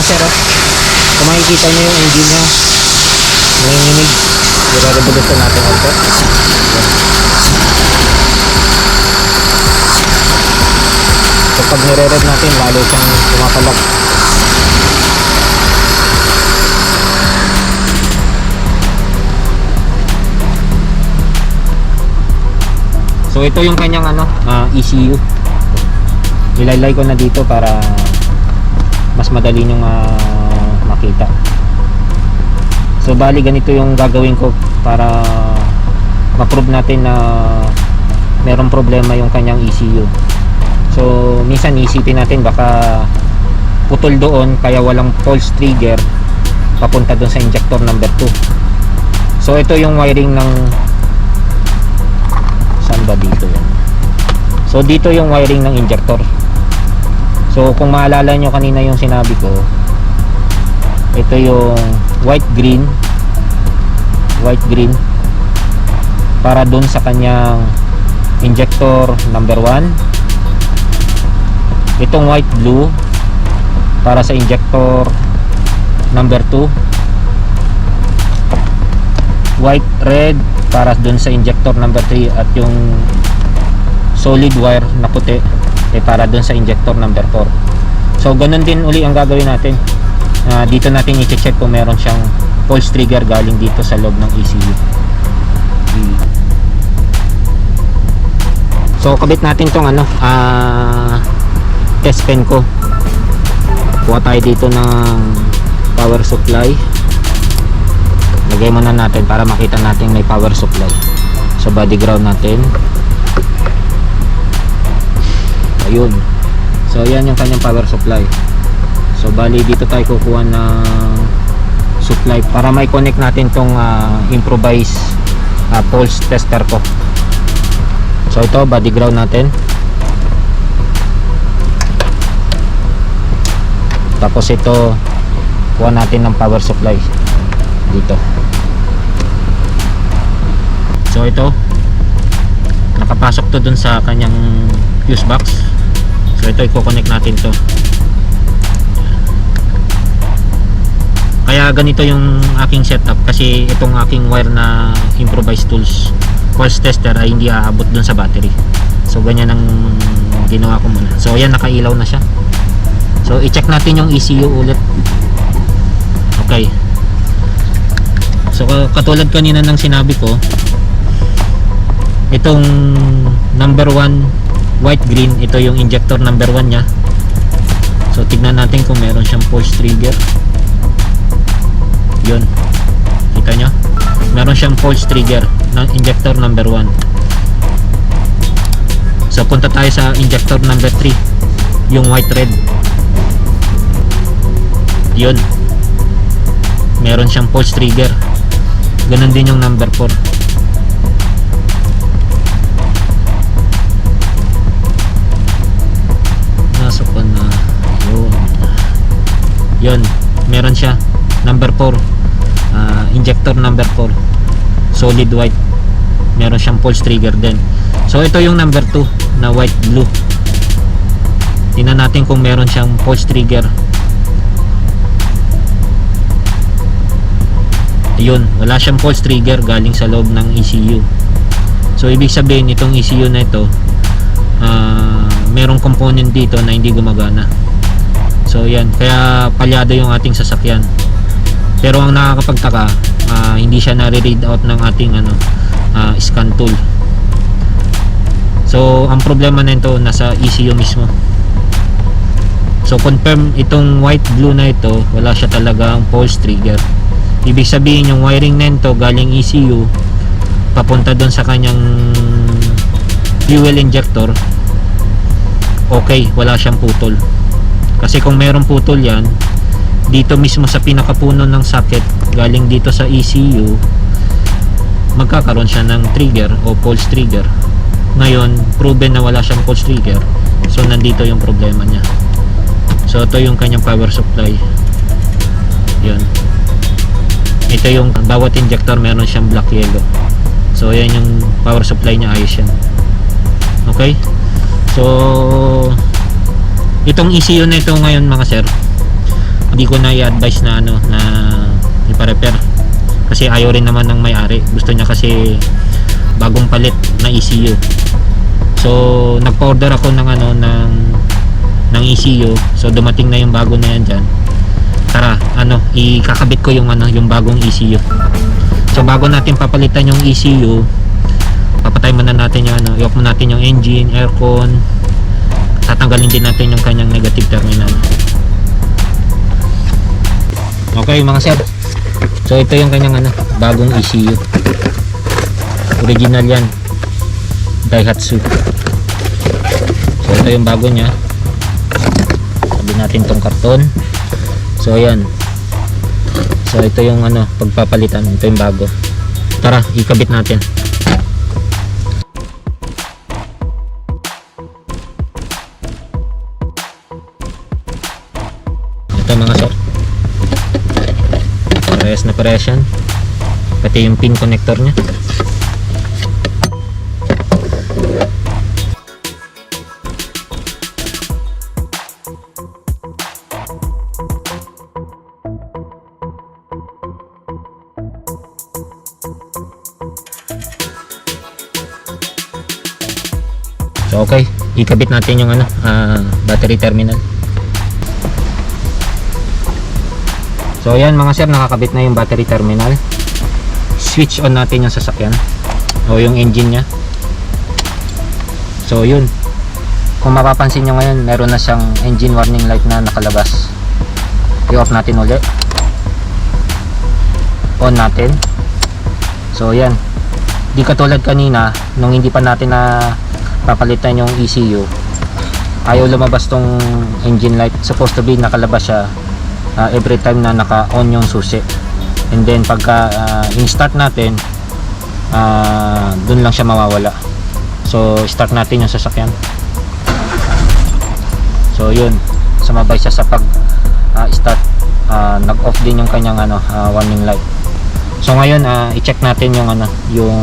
sir, oh. Kung makikita nyo yung engine nya, nanginginig. I-revolution natin ito. So pag nire-rev natin, lalo siyang tumatalak. So ito yung kanyang ECU. Ilalagay ko na dito para mas madali nyo makita. So bali ganito yung gagawin ko para ma-prove natin na merong problema yung kanyang ECU. So minsan isipin natin baka putol doon kaya walang pulse trigger papunta doon sa injector number 2. So ito yung wiring ng, saan ba dito yan? So dito yung wiring ng injector. So kung maalala nyo kanina yung sinabi ko, ito yung white green para dun sa kanyang injector number 1. Itong white blue para sa injector number 2. White red para dun sa injector number 3. At yung solid wire na puti para dun sa injector number 4. So ganun din uli ang gagawin natin. Dito natin i-check kung meron siyang pulse trigger galing dito sa loob ng ECU. So kabit natin tong test pen ko. Kuha tayo dito ng power supply. Lagay muna natin para makita natin may power supply. So body ground natin. Ayun. So yan yung kanyang power supply. So bali dito tayo kukuha ng supply para may connect natin tong improvised pulse tester ko. So ito body ground natin. Tapos ito kuha natin ng power supply dito. So ito nakapasok to dun sa kanyang fuse box. So ito i-connect natin to. Kaya ganito yung aking setup kasi itong aking wire na improvised tools pulse tester ay hindi aabot dun sa battery. So ganyan ang ginawa ko muna. So ayan, nakailaw na siya. So i-check natin yung ECU ulit. Okay. So katulad kanina ng sinabi ko, itong number 1 white green, ito yung injector number 1 nya. So tignan natin kung meron siyang pulse trigger. Yun, kita nyo, meron siyang pulse trigger ng injector number 1. So punta tayo sa injector number 3, yung white red. Yun, meron siyang pulse trigger. Ganun din yung number 4. Nasok ko na. Yun, meron siya number 4, injector number 4, solid white. Meron siyang pulse trigger din. So ito yung number 2 na white blue. Tingnan natin kung meron siyang pulse trigger. Ayun, wala siyang pulse trigger galing sa loob ng ECU. So ibig sabihin itong ECU na ito merong component dito na hindi gumagana. So yan, kaya palyado yung ating sasakyan. Pero ang nakakapagtaka, hindi siya nare-read out ng ating scan tool. So ang problema nito nasa ECU mismo. So confirm itong white blue na ito, wala siya talagang pulse trigger. Ibig sabihin yung wiring nito galing ECU papunta doon sa kanyang fuel injector, okay, wala siyang putol. Kasi kung meron putol yan dito mismo sa pinakapuno ng socket galing dito sa ECU, magkakaroon siya ng trigger o pulse trigger. Ngayon proven na wala siyang pulse trigger, so nandito yung problema niya. So ito yung kanyang power supply. Yun, ito yung bawat injector meron siyang black yellow. So yan yung power supply niya, ayos yan. Okay, so itong ECU na ito ngayon mga sir, hindi ko na i-advise na ano na ipa-repair kasi ayaw rin naman ng may-ari. Gusto niya kasi bagong palit na ECU. So nagpa-order ako ng ano ng ECU. So dumating na yung bago na yan dyan. Tara, ano, ikakabit ko yung ano, yung bagong ECU. So bago natin papalitan yung ECU, papatay muna natin yung ano, i-off muna natin yung engine, aircon. Tatanggalin din natin yung kanyang negative terminal. Okay mga sir, so ito yung kanyang ano, bagong ECU. Original yan, Daihatsu. So ito yung bago nya. Sabi natin tong karton. So ayan. So ito yung ano, pagpapalitan. Ito yung bago. Tara, ikabit natin. Ito mga sir, parehas na parehas yan, pati yung pin connector nya. So okay, ikabit natin yung ano, battery terminal. So ayan mga sir, nakakabit na yung battery terminal. Switch on natin yung sasakyan o yung engine nya. So yun, kung mapapansin nyo ngayon, meron na siyang engine warning light na nakalabas. I-off natin ulit, on natin. So ayan, di katulad kanina nung hindi pa natin na papalitan yung ECU, ayaw lumabas tong engine light. Supposed to be nakalabas siya every time na naka-on yung susi, and then pagka in-start natin, dun lang siya mawawala. So start natin yung sasakyan. So yun, sumabay siya sa pag start, nag-off din yung kanyang ano, warning light. So ngayon, i-check natin yung ano, yung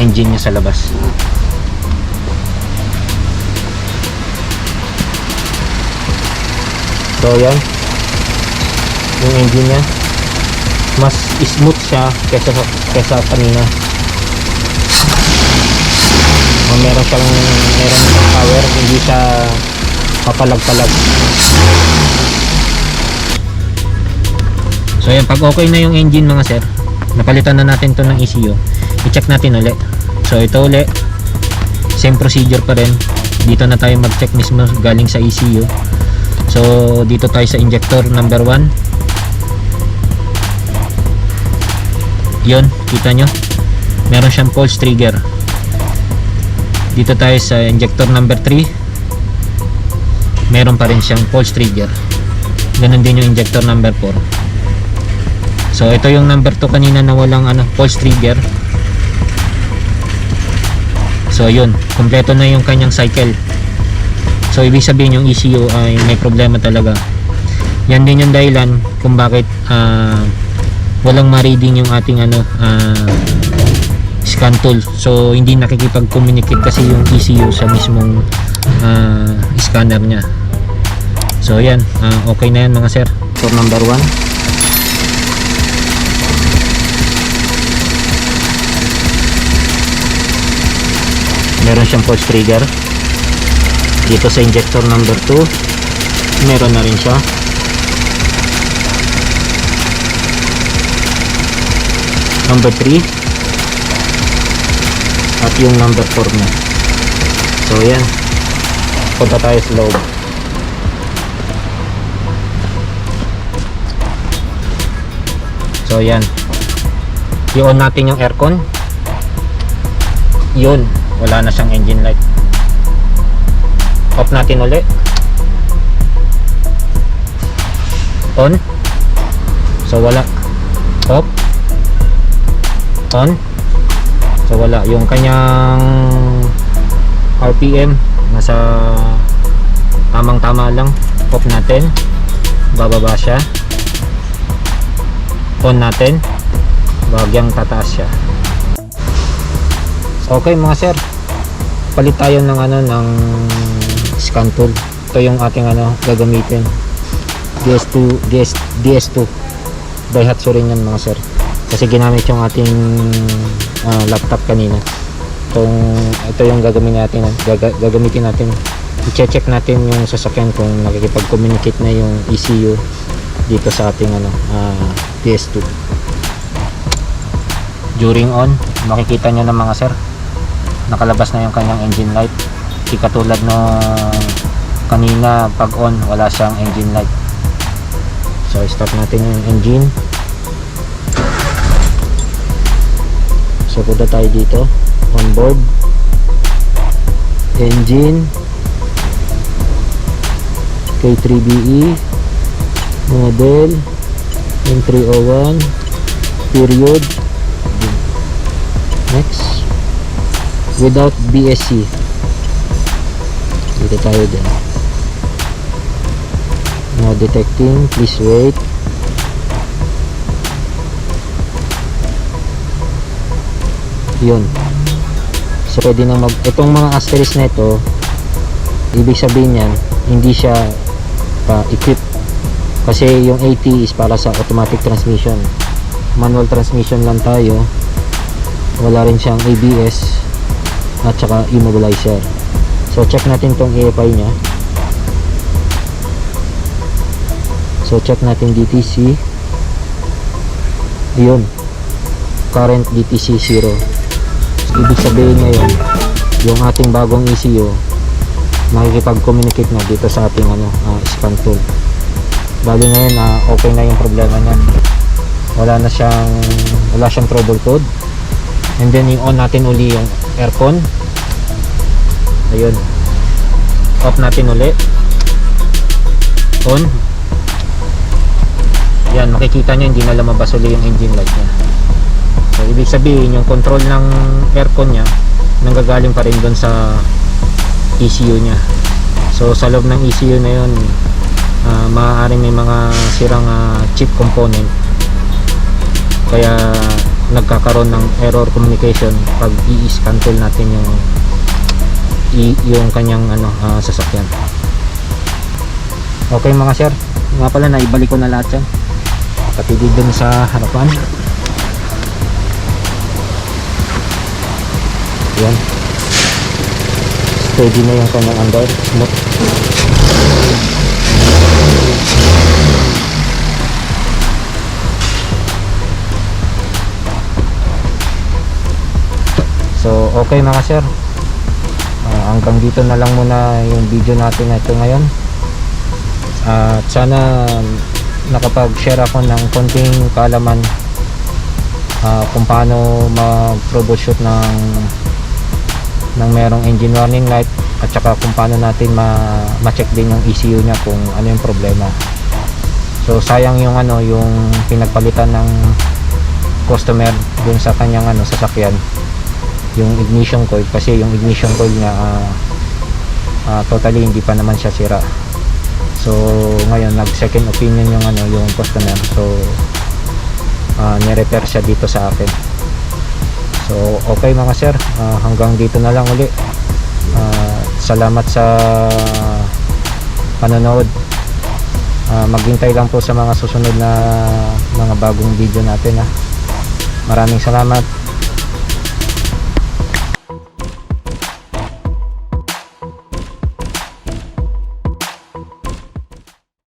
engine niya sa labas. So yan, yung engine niya, mas smooth siya kesa kanina. Meron siyang power, hindi siya papalag-palag. So yan, pag okay na yung engine mga sir, napalitan na natin to ng ECU, i-check natin ulit. So ito ulit, same procedure pa rin. Dito na tayo mag-check mismo galing sa ECU. So dito tayo sa injector number 1. Yun, kita nyo, meron siyang pulse trigger. Dito tayo sa injector number 3, meron pa rin siyang pulse trigger. Ganun din yung injector number 4. So ito yung number 2 kanina na walang ano, pulse trigger. So yun, kompleto na yung kanyang cycle. So ibig sabihin yung ECU ay may problema talaga. Yan din yung dahilan kung bakit walang ma-reading yung ating ano, scan tool. So hindi nakikipag-communicate kasi yung ECU sa mismong scanner nya. So yan, okay na yan mga sir. So number 1, meron siyang pulse trigger. Dito sa injector number 2, meron na rin siya. Number 3 at yung number 4 na. So yan, punta tayo sa loob. So yan, i-on natin yung aircon. Yun, wala na siyang engine light. Off natin ulit, on. So wala, off, on. So wala, yung kanyang RPM nasa tamang tama lang. Off natin, bababa siya. On natin, bagyang tataas siya. Okay mga sir, palit tayo ng ano, ng scan tool. Ito yung ating ano, gagamitin. DS2 Daihatsu rin yan mga sir, kasi ginamit yung ating laptop kanina. Ito yung gagamitin natin. I-check natin yung sasakyan kung nakikipag-communicate na yung ECU dito sa ating DS2. During on, makikita nyo na mga sir, nakalabas na yung kanyang engine light. Di katulad no kanina, pag on wala siyang engine light. So start natin yung engine. So punta tayo dito, on board, engine, K3BE, model M301, period, next, without BSC. Dito tayo din. Now detecting, please wait. Yun. So pwede na itong mga asterisk na ito, ibig sabihin yan, hindi siya equip, kasi yung 80 is para sa automatic transmission. Manual transmission lang tayo, wala rin siyang ABS at saka immobilizer. So check natin tong AFI nya. So check natin DTC. Ayun, current DTC 0. So, ibig sabihin ngayon, yung ating bagong ECU nakikipag-communicate na dito sa ating scan tool. Bali ngayon okay na yung problema niyan. Wala siyang trouble code. And then i-on natin uli yung aircon. Ayun, off natin uli, on. Yan, makikita nyo hindi na lumabas uli yung engine light nya. So ibig sabihin yung control ng aircon nya nanggagaling pa rin doon sa ECU nya. So sa loob ng ECU na yun, maaaring may mga sirang chip component, kaya nagkakaroon ng error communication pag i-scan tool natin yung kanyang sasakyan. Okay mga sir, nga pala naibalik ko na lahat yan, pati dun sa harapan. Yan, steady na yung kanyang under, smooth. So okay mga sir, hanggang dito na lang muna yung video natin ito ngayon. At sana nakapag-share ako ng konting kaalaman kung paano mag-troubleshoot ng merong engine warning light, at saka kung paano natin ma-check din yung ECU nya kung ano yung problema. So sayang yung yung pinagpalitan ng customer dun sa kanyang sasakyan, yung ignition coil, kasi yung ignition coil niya totally hindi pa naman siya sira. So ngayon nag second opinion yung customer, so ni-repair siya dito sa akin. So okay mga sir, hanggang dito na lang uli. Salamat sa panonood. Maghintay lang po sa mga susunod na mga bagong video natin. Maraming salamat.